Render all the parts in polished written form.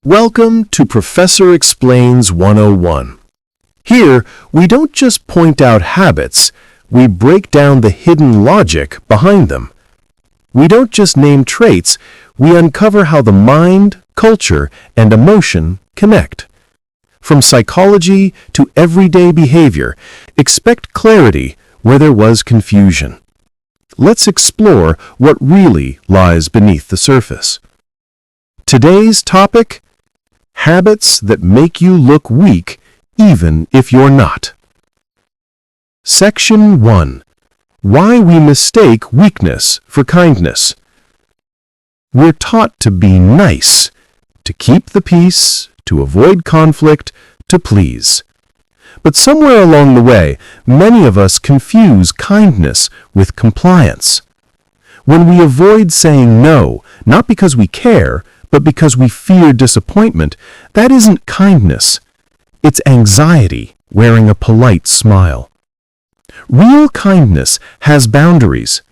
Welcome to Professor Explains 101. Here, we don't just point out habits, we break down the hidden logic behind them. We don't just name traits, we uncover how the mind, culture, and emotion connect. From psychology to everyday behavior, expect clarity where there was confusion. Let's explore what really lies beneath the surface. Today's topic: habits that make you look weak even if you're not. Section 1. Why we mistake weakness for kindness. We're taught to be nice, to keep the peace, to avoid conflict, to please. But somewhere along the way, many of us confuse kindness with compliance. When we avoid saying no, not because we care, but because we fear disappointment, that isn't kindness. It's anxiety wearing a polite smile. Real kindness has boundaries.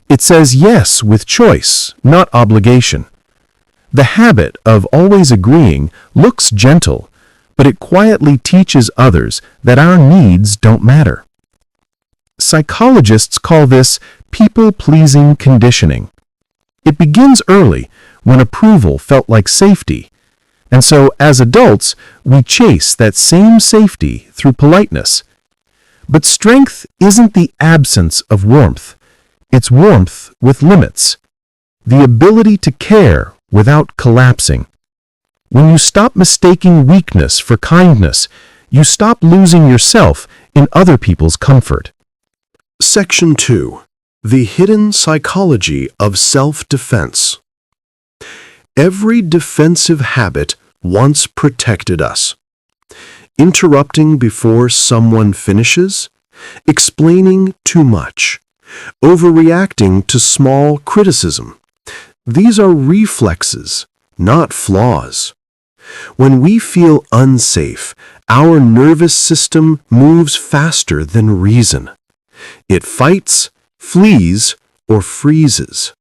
It says yes with choice, not obligation. The habit of always agreeing looks gentle, but it quietly teaches others that our needs don't matter. Psychologists call this people-pleasing conditioning. It begins early, when approval felt like safety, and so as adults, we chase that same safety through politeness. But strength isn't the absence of warmth. It's warmth with limits. The ability to care without collapsing. When you stop mistaking weakness for kindness, you stop losing yourself in other people's comfort. Section 2. The hidden psychology of self-defense. Every defensive habit once protected us. Interrupting before someone finishes, explaining too much, overreacting to small criticism. These are reflexes, not flaws. When we feel unsafe, our nervous system moves faster than reason. It fights, flees, or freezes.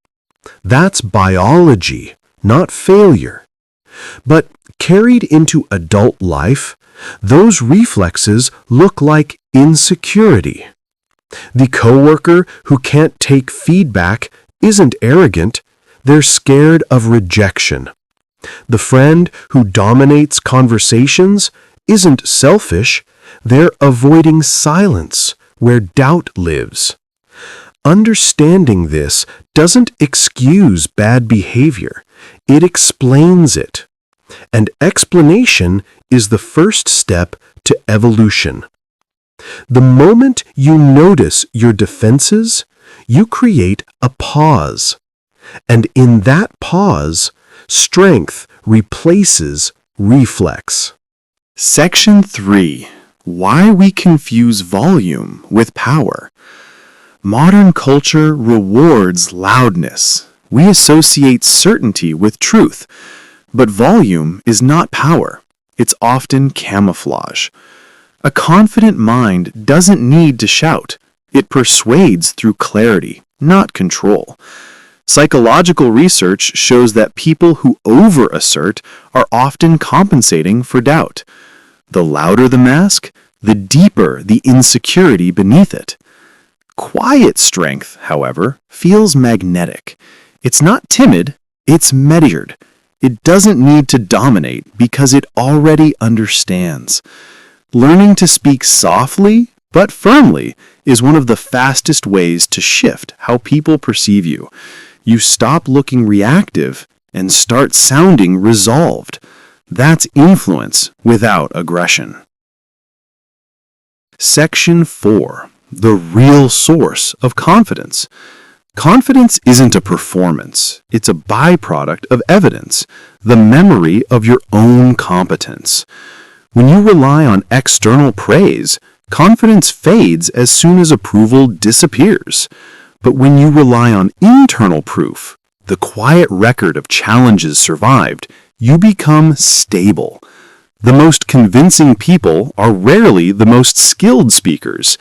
That's biology, not failure. But carried into adult life, those reflexes look like insecurity. The coworker who can't take feedback isn't arrogant, they're scared of rejection. The friend who dominates conversations isn't selfish, they're avoiding silence where doubt lives. Understanding this doesn't excuse bad behavior, it explains it. And explanation is the first step to evolution. The moment you notice your defenses, you create a pause. And in that pause, strength replaces reflex. Section 3. Why we confuse volume with power. Modern culture rewards loudness. We associate certainty with truth. But volume is not power. It's often camouflage. A confident mind doesn't need to shout. It persuades through clarity, not control. Psychological research shows that people who over-assert are often compensating for doubt. The louder the mask, the deeper the insecurity beneath it. Quiet strength, however, feels magnetic. It's not timid, it's measured. It doesn't need to dominate because it already understands. Learning to speak softly but firmly is one of the fastest ways to shift how people perceive you. You stop looking reactive and start sounding resolved. That's influence without aggression. Section 4. The real source of confidence. Confidence isn't a performance. It's a byproduct of evidence, the memory of your own competence. When you rely on external praise, confidence fades as soon as approval disappears. But when you rely on internal proof, the quiet record of challenges survived, you become stable. The most convincing people are rarely the most skilled speakers.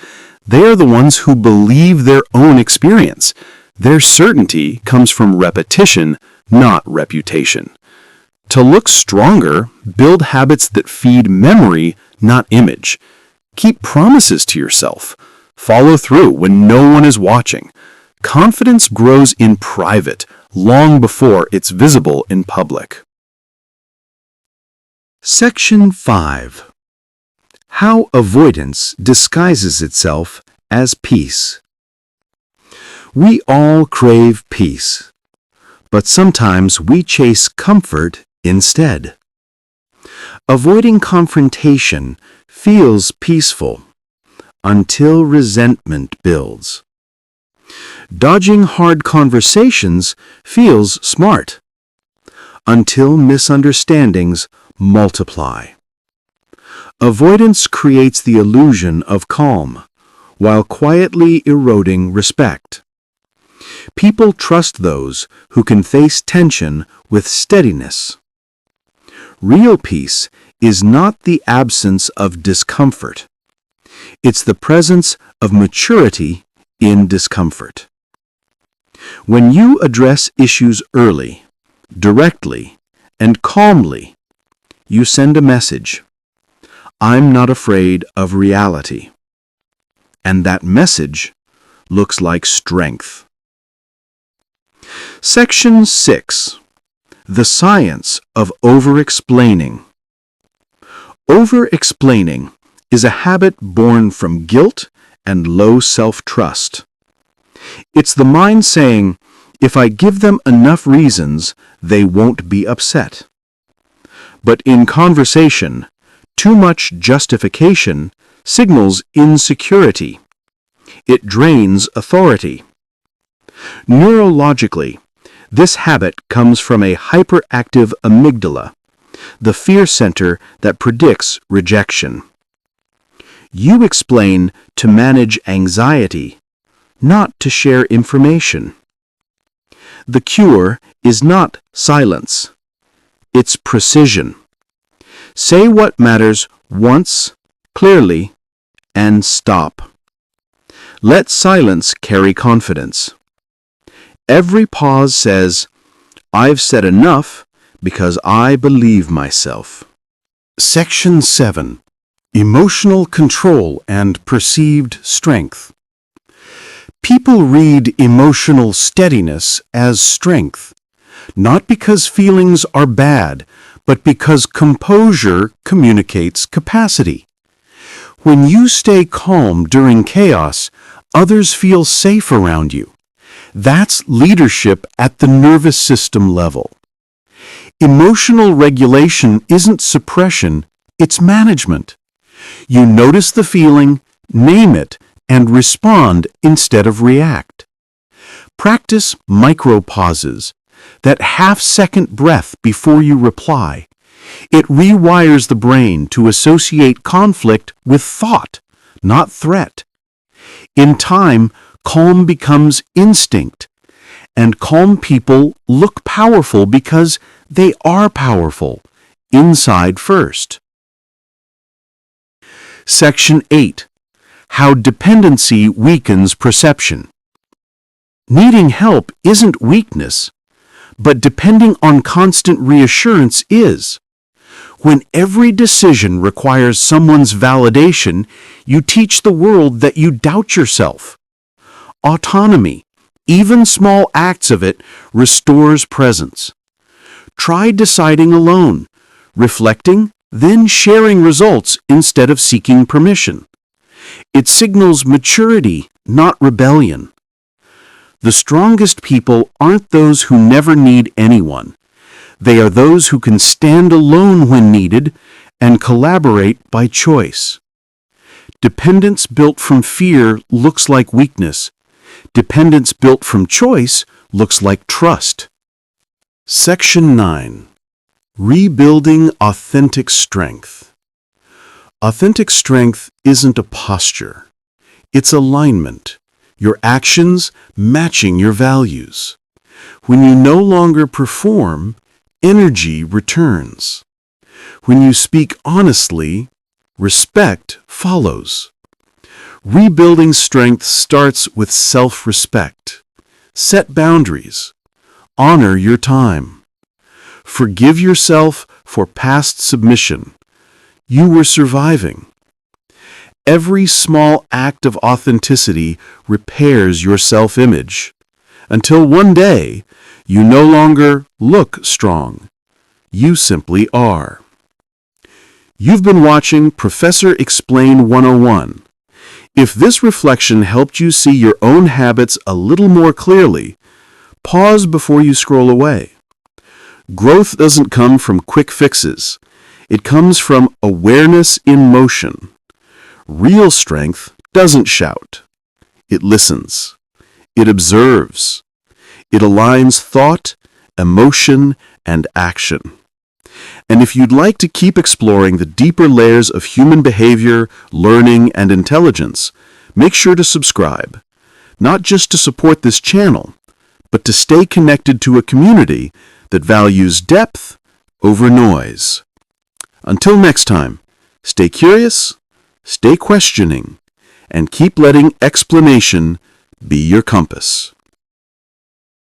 They are the ones who believe their own experience. Their certainty comes from repetition, not reputation. To look stronger, build habits that feed memory, not image. Keep promises to yourself. Follow through when no one is watching. Confidence grows in private, long before it's visible in public. Section 5. How avoidance disguises itself as peace. We all crave peace, but sometimes we chase comfort instead. Avoiding confrontation feels peaceful until resentment builds. Dodging hard conversations feels smart until misunderstandings multiply. Avoidance creates the illusion of calm while quietly eroding respect. People trust those who can face tension with steadiness. Real peace is not the absence of discomfort. It's the presence of maturity in discomfort. When you address issues early, directly, and calmly, you send a message. I'm not afraid of reality. And that message looks like strength. Section 6. The science of over-explaining. Over-explaining is a habit born from guilt and low self-trust. It's the mind saying, if I give them enough reasons, they won't be upset. But in conversation, too much justification signals insecurity. It drains authority. Neurologically, this habit comes from a hyperactive amygdala, the fear center that predicts rejection. You explain to manage anxiety, not to share information. The cure is not silence. It's precision. Say what matters once, clearly, and stop. Let silence carry confidence. Every pause says, I've said enough because I believe myself. Section 7. Emotional control and perceived strength. People read emotional steadiness as strength, not because feelings are bad, but because composure communicates capacity. When you stay calm during chaos, others feel safe around you. That's leadership at the nervous system level. Emotional regulation isn't suppression, it's management. You notice the feeling, name it, and respond instead of react. Practice micro-pauses, that half-second breath before you reply. It rewires the brain to associate conflict with thought, not threat. In time, calm becomes instinct, and calm people look powerful because they are powerful, inside first. Section 8. How dependency weakens perception. Needing help isn't weakness, but depending on constant reassurance is. When every decision requires someone's validation, you teach the world that you doubt yourself. Autonomy, even small acts of it, restores presence. Try deciding alone, reflecting, then sharing results instead of seeking permission. It signals maturity, not rebellion. The strongest people aren't those who never need anyone. They are those who can stand alone when needed and collaborate by choice. Dependence built from fear looks like weakness. Dependence built from choice looks like trust. Section 9. Rebuilding authentic strength. Authentic strength isn't a posture. It's alignment, your actions matching your values. When you no longer perform, energy returns. When you speak honestly, respect follows. Rebuilding strength starts with self-respect. Set boundaries. Honor your time. Forgive yourself for past submission. You were surviving. Every small act of authenticity repairs your self-image, until one day you no longer look strong. You simply are. You've been watching Professor Explain 101. If this reflection helped you see your own habits a little more clearly, pause before you scroll away. Growth doesn't come from quick fixes. It comes from awareness in motion. Real strength doesn't shout. It listens. It observes. It aligns thought, emotion, and action. And if you'd like to keep exploring the deeper layers of human behavior, learning, and intelligence, make sure to subscribe, not just to support this channel, but to stay connected to a community that values depth over noise. Until next time, stay curious, stay questioning, and keep letting explanation be your compass.